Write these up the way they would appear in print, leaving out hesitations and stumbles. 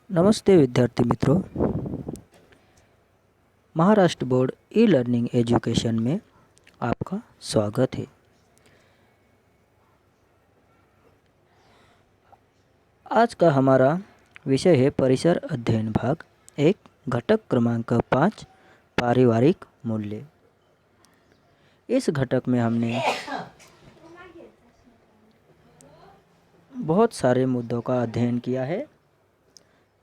नमस्ते विद्यार्थी मित्रों। Maharashtra board e learning education में आपका स्वागत है। आज का हमारा विषय है परिसर अध्ययन भाग 1 घटक क्रमांक 5 पारिवारिक मूल्य। इस घटक में हमने बहुत सारे मुद्दों का अध्ययन किया है,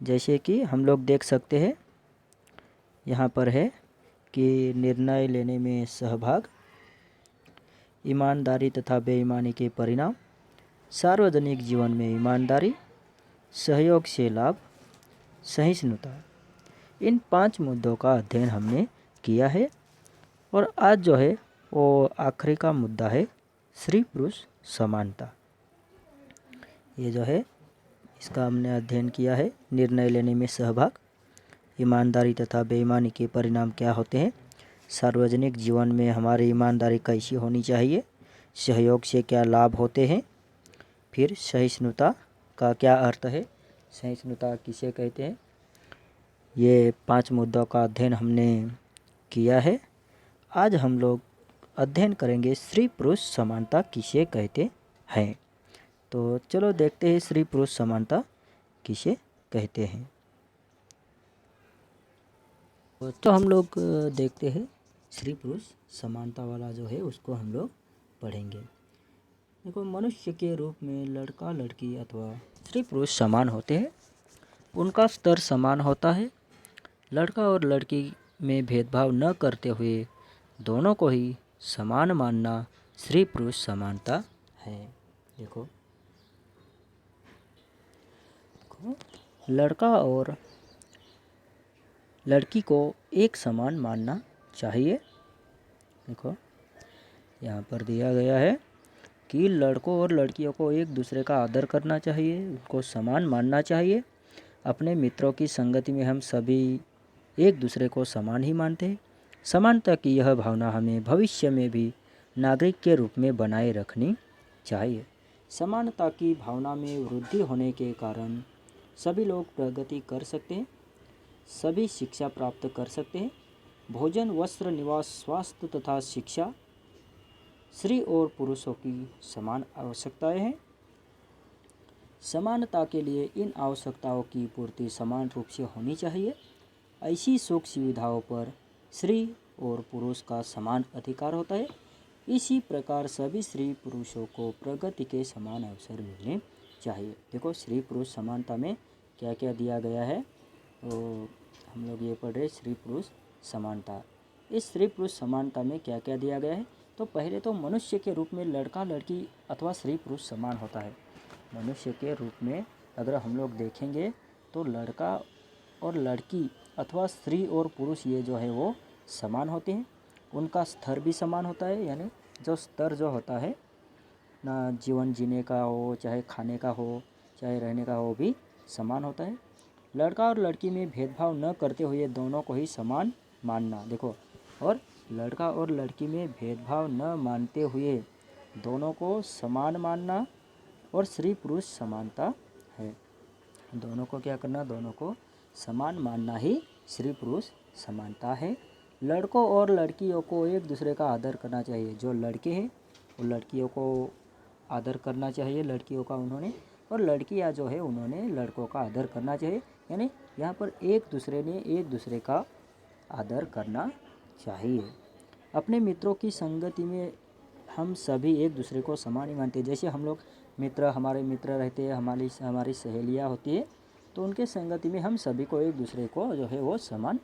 जैसे कि हम लोग देख सकते हैं यहाँ पर है कि निर्णय लेने में सहभाग, ईमानदारी तथा बेईमानी के परिणाम, सार्वजनिक जीवन में ईमानदारी, सहयोग से लाभ, सहिष्णुता। इन 5 मुद्दों का अध्ययन हमने किया है और आज जो है वो आखिरी का मुद्दा है स्त्री पुरुष समानता। ये जो है इसका हमने अध्ययन किया है। निर्णय लेने में सहभाग, ईमानदारी तथा बेईमानी के परिणाम क्या होते हैं, सार्वजनिक जीवन में हमारी ईमानदारी कैसी होनी चाहिए, सहयोग से क्या लाभ होते हैं, फिर सहिष्णुता का क्या अर्थ है, सहिष्णुता किसे कहते हैं। ये 5 मुद्दों का अध्ययन हमने किया है। आज हम लोग अध्ययन करेंगे स्त्री पुरुष समानता किसे कहते हैं। तो चलो देखते हैं स्त्री पुरुष समानता किसे कहते हैं। तो हम लोग देखते हैं स्त्री पुरुष समानता वाला जो है उसको हम लोग पढ़ेंगे। देखो, मनुष्य के रूप में लड़का लड़की अथवा स्त्री पुरुष समान होते हैं, उनका स्तर समान होता है। लड़का और लड़की में भेदभाव न करते हुए दोनों को ही समान मानना स्त्री पुरुष समानता है। देखो, लड़का और लड़की को एक समान मानना चाहिए। देखो, यहाँ पर दिया गया है कि लड़कों और लड़कियों को एक दूसरे का आदर करना चाहिए, उनको समान मानना चाहिए। अपने मित्रों की संगति में हम सभी एक दूसरे को समान ही मानते हैं। समानता की यह भावना हमें भविष्य में भी नागरिक के रूप में बनाए रखनी चाहिए। समानता की भावना में वृद्धि होने के कारण सभी लोग प्रगति कर सकते हैं, सभी शिक्षा प्राप्त कर सकते हैं। भोजन, वस्त्र, निवास, स्वास्थ्य तथा शिक्षा स्त्री और पुरुषों की समान आवश्यकताएं हैं। समानता के लिए इन आवश्यकताओं की पूर्ति समान रूप से होनी चाहिए। ऐसी सुख सुविधाओं पर स्त्री और पुरुष का समान अधिकार होता है। इसी प्रकार सभी स्त्री पुरुषों को प्रगति के समान अवसर मिलने चाहिए। देखो, स्त्री पुरुष समानता में क्या क्या दिया गया है, तो हम लोग ये पढ़ रहे स्त्री पुरुष समानता। इस स्त्री पुरुष समानता में क्या क्या दिया गया है, तो पहले तो मनुष्य के रूप में लड़का लड़की अथवा स्त्री पुरुष समान होता है। मनुष्य के रूप में अगर हम लोग देखेंगे तो लड़का और लड़की अथवा स्त्री और पुरुष ये जो है वो समान होते हैं। उनका स्तर भी समान होता है, यानी जो स्तर जो होता है ना, जीवन जीने का हो, चाहे खाने का हो, चाहे रहने का हो, भी समान होता है। लड़का और लड़की में भेदभाव न करते हुए दोनों को ही समान मानना। देखो, और लड़का और लड़की में भेदभाव न मानते हुए दोनों को समान मानना और स्त्री पुरुष समानता है। दोनों को क्या करना, दोनों को समान मानना ही स्त्री पुरुष समानता है। लड़कों और लड़कियों को एक दूसरे का आदर करना चाहिए। जो लड़के हैं वो लड़कियों को आदर करना चाहिए, लड़कियों का उन्होंने, और लड़कियां जो है उन्होंने लड़कों का आदर करना चाहिए। यानी यहाँ पर एक दूसरे ने एक दूसरे का आदर करना चाहिए। अपने मित्रों की संगति में हम सभी एक दूसरे को समान ही मानते हैं। जैसे हम लोग मित्र, हमारे मित्र रहते हैं, हमारी सहेलियाँ होती है, तो उनके संगति में हम सभी को एक दूसरे को जो है वो समान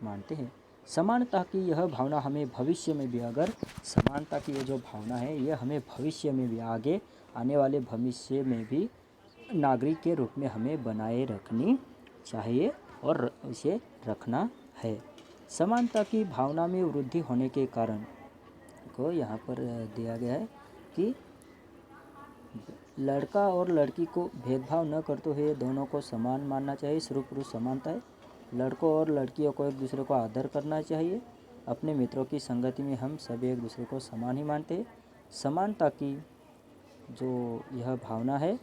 मानते हैं। समानता की यह भावना हमें भविष्य में भी, अगर समानता की ये जो भावना है ये हमें भविष्य में भी, आगे आने वाले भविष्य में भी नागरिक के रूप में हमें बनाए रखनी चाहिए और इसे रखना है। समानता की भावना में वृद्धि होने के कारण को यहाँ पर दिया गया है कि लड़का और लड़की को भेदभाव न करते हुए दोनों को समान मानना चाहिए। स्त्री पुरुष समानता है। लड़कों और लड़कियों को एक दूसरे को आदर करना चाहिए। अपने मित्रों की संगति में हम सभी एक दूसरे को समान ही मानते हैं। समानता की जो यह भावना है,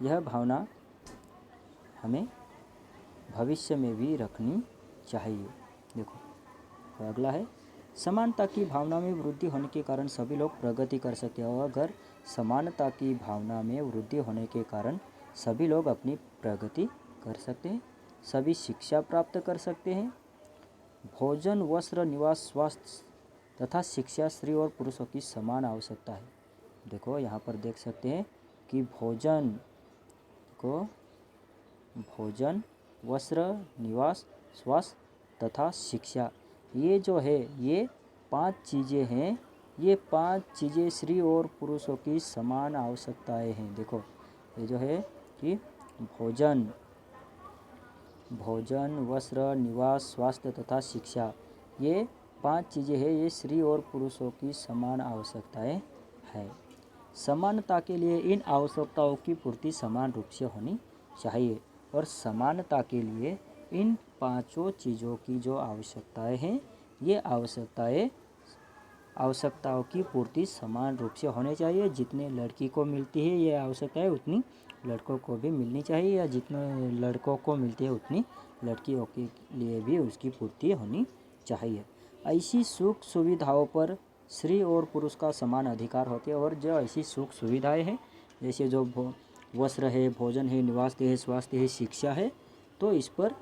यह भावना हमें भविष्य में भी रखनी चाहिए। देखो, और अगला है, समानता की भावना में वृद्धि होने के कारण सभी लोग प्रगति कर सकते हैं। और अगर समानता की भावना में वृद्धि होने के कारण सभी लोग अपनी प्रगति कर सकते हैं, सभी शिक्षा प्राप्त कर सकते हैं। भोजन, वस्त्र, निवास, स्वास्थ्य तथा शिक्षा स्त्री और पुरुषों की समान आवश्यकता है। देखो, यहाँ पर देख सकते हैं कि भोजन, वस्त्र, निवास, स्वास्थ्य तथा शिक्षा, ये जो है ये 5 चीज़ें हैं। ये 5 चीज़ें स्त्री और पुरुषों की समान आवश्यकताएं हैं। देखो, ये जो है कि भोजन, वस्त्र, निवास, स्वास्थ्य तथा शिक्षा, ये 5 चीज़ें हैं। ये स्त्री और पुरुषों की समान आवश्यकताएं हैं। समानता के लिए इन आवश्यकताओं की पूर्ति समान रूप से होनी चाहिए। और समानता के लिए इन 5 चीज़ों की जो आवश्यकताएं हैं, ये आवश्यकताओं की पूर्ति समान रूप से होनी चाहिए। जितने लड़की को मिलती है ये आवश्यकताएं, उतनी लड़कों को भी मिलनी चाहिए, या जितने लड़कों को मिलती है उतनी लड़कियों के लिए भी उसकी पूर्ति होनी चाहिए। ऐसी सुख सुविधाओं पर स्त्री और पुरुष का समान अधिकार होते हैं। और जो ऐसी सुख सुविधाएं हैं, जैसे जो वस्त्र है, भोजन है, निवास है, स्वास्थ्य है, शिक्षा है, तो इस पर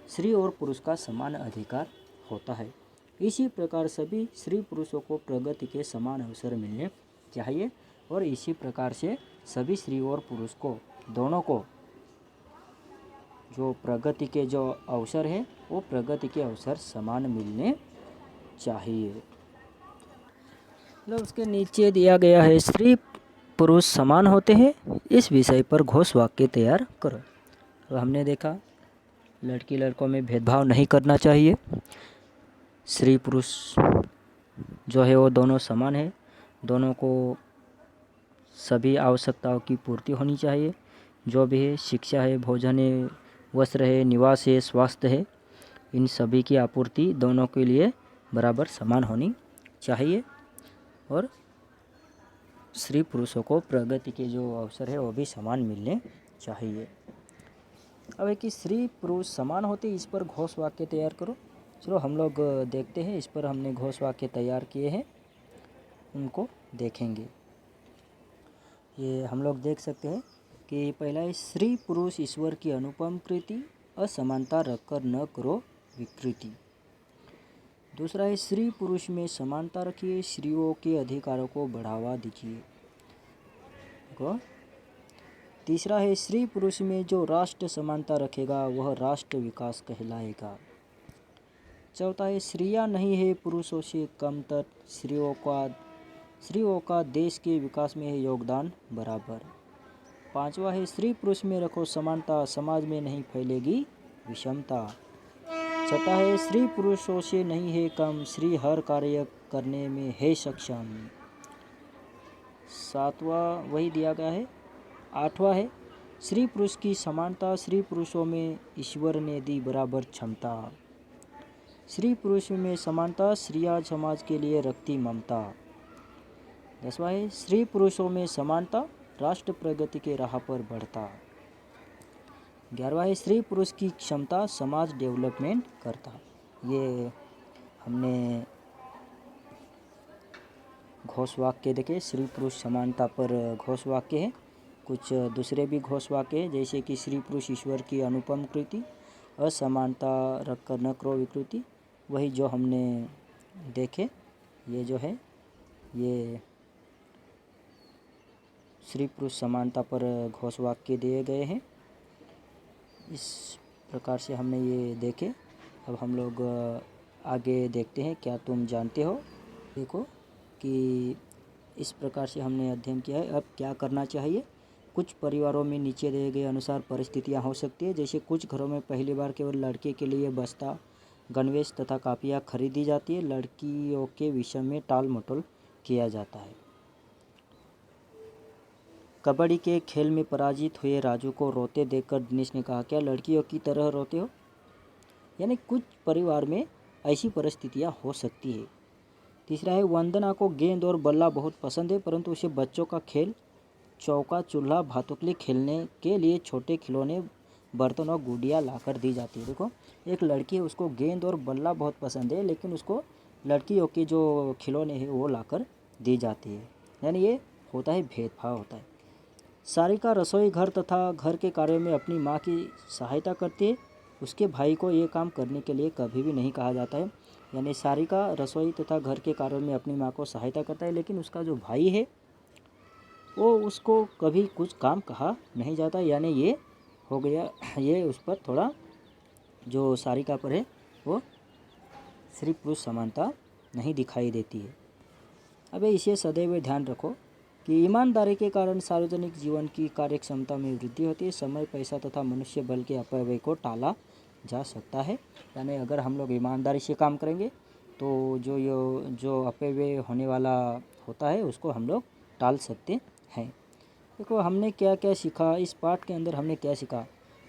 स्त्री और पुरुष का समान अधिकार होता है। इसी प्रकार सभी स्त्री पुरुषों को प्रगति के समान अवसर मिलने चाहिए। और इसी प्रकार से सभी स्त्री और पुरुष को, दोनों को, जो प्रगति के जो अवसर है, वो प्रगति के अवसर समान मिलने चाहिए। मतलब उसके नीचे दिया गया है, स्त्री पुरुष समान होते हैं, इस विषय पर घोष वाक्य तैयार करो। तो हमने देखा, लड़की लड़कों में भेदभाव नहीं करना चाहिए। स्त्री पुरुष जो है वो दोनों समान है। दोनों को सभी आवश्यकताओं की पूर्ति होनी चाहिए। जो भी है, शिक्षा है, भोजन है, वस्त्र है, निवास है, स्वास्थ्य है, इन सभी की आपूर्ति दोनों के लिए बराबर समान होनी चाहिए। और स्त्री पुरुषों को प्रगति के जो अवसर है वो भी समान मिलने चाहिए। अब है कि स्त्री पुरुष समान होते, इस पर घोष वाक्य तैयार करो। चलो हम लोग देखते हैं, इस पर हमने घोष वाक्य तैयार किए हैं, उनको देखेंगे। ये हम लोग देख सकते हैं कि पहला है, स्त्री पुरुष ईश्वर की अनुपम कृति, असमानता रखकर न करो विकृति। दूसरा है, स्त्री पुरुष में समानता रखिए, स्त्रियों के अधिकारों को बढ़ावा दीजिए। तीसरा है, स्त्री पुरुष में जो राष्ट्र समानता रखेगा वह राष्ट्र विकास कहलाएगा। चौथा है, स्त्रियां नहीं है पुरुषों से कमतर, स्त्रियों का देश के विकास में है योगदान बराबर। पांचवा है, स्त्री पुरुष में रखो समानता, समाज में नहीं फैलेगी विषमता। छठा है, स्त्री पुरुषों से नहीं है कम, स्त्री हर कार्य करने में है सक्षम। सातवां वही दिया गया है। आठवां है, स्त्री पुरुष की समानता, स्त्री पुरुषों में ईश्वर ने दी बराबर क्षमता। स्त्री पुरुष में समानता, स्त्रियां समाज के लिए रखती ममता। 10वां है, स्त्री पुरुषों में समानता, राष्ट्र प्रगति के राह पर बढ़ता। 11वां है, स्त्री पुरुष की क्षमता, समाज डेवलपमेंट करता। ये हमने घोष वाक्य देखे, स्त्री पुरुष समानता पर घोष वाक्य है। कुछ दूसरे भी घोष वाक्य है, जैसे कि स्त्री पुरुष ईश्वर की अनुपम कृति, असमानता रखकर न करो विकृति, वही जो हमने देखे। ये जो है ये स्त्री पुरुष समानता पर घोष वाक्य दिए गए हैं। इस प्रकार से हमने ये देखे। अब हम लोग आगे देखते हैं, क्या तुम जानते हो। देखो कि इस प्रकार से हमने अध्ययन किया है। अब क्या करना चाहिए। कुछ परिवारों में नीचे दिए गए अनुसार परिस्थितियां हो सकती है। जैसे कुछ घरों में पहली बार केवल लड़के के लिए बस्ता, गणवेश तथा कापियाँ खरीदी जाती है। लड़कियों के विषय में टाल मटोल किया जाता है। कबड्डी के खेल में पराजित हुए राजू को रोते देखकर दिनेश ने कहा, क्या लड़कियों की तरह रोते हो। यानी कुछ परिवार में ऐसी परिस्थितियां हो सकती है। तीसरा है, वंदना को गेंद और बल्ला बहुत पसंद है, परंतु उसे बच्चों का खेल चौका, चूल्हा, भातुकली खेलने के लिए छोटे खिलौने बर्तन और गुड़िया लाकर दी जाती है। देखो, एक लड़की है, उसको गेंद और बल्ला बहुत पसंद है, लेकिन उसको लड़कियों के जो खिलौने हैं वो लाकर दी जाती है। यानी ये होता है भेदभाव होता है। सारिका रसोई घर तथा घर के कार्यों में अपनी माँ की सहायता करती है। उसके भाई को ये काम करने के लिए कभी भी नहीं कहा जाता है। यानी सारिका रसोई तथा घर के कार्यों में अपनी माँ को सहायता करता है, लेकिन उसका जो भाई है वो उसको कभी कुछ काम कहा नहीं जाता। यानी ये हो गया, ये उस पर थोड़ा जो सारिका पर है वो स्त्री पुरुष समानता नहीं दिखाई देती है। अब इसे सदैव ध्यान रखो कि ईमानदारी के कारण सार्वजनिक जीवन की कार्यक्षमता में वृद्धि होती है। समय, पैसा तथा मनुष्य बल के अपव्यय को टाला जा सकता है। यानी अगर हम लोग ईमानदारी से काम करेंगे तो जो अपव्यय होने वाला होता है उसको हम लोग टाल सकते हैं। देखो, हमने क्या क्या सीखा इस पाठ के अंदर। हमने क्या सीखा?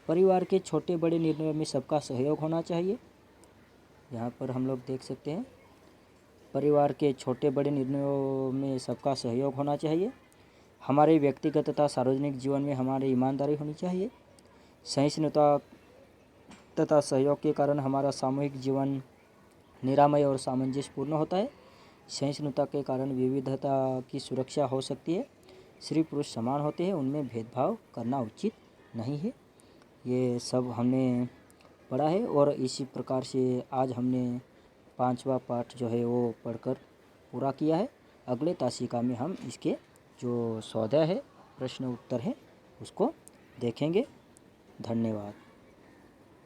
परिवार के छोटे बड़े निर्णयों में सबका सहयोग होना चाहिए। यहाँ पर हम लोग देख सकते हैं, परिवार के छोटे बड़े निर्णयों में सबका सहयोग होना चाहिए। हमारे व्यक्तिगत तथा सार्वजनिक जीवन में हमारी ईमानदारी होनी चाहिए। सहिष्णुता तथा सहयोग के कारण हमारा सामूहिक जीवन निरामय और सामंजस्यपूर्ण होता है। सहिष्णुता के कारण विविधता की सुरक्षा हो सकती है। स्त्री पुरुष समान होते हैं, उनमें भेदभाव करना उचित नहीं है। ये सब हमने पढ़ा है और इसी प्रकार से आज हमने 5वां पाठ जो है वो पढ़कर पूरा किया है। अगले तासिका में हम इसके जो स्वाध्याय है, प्रश्न उत्तर है, उसको देखेंगे। धन्यवाद।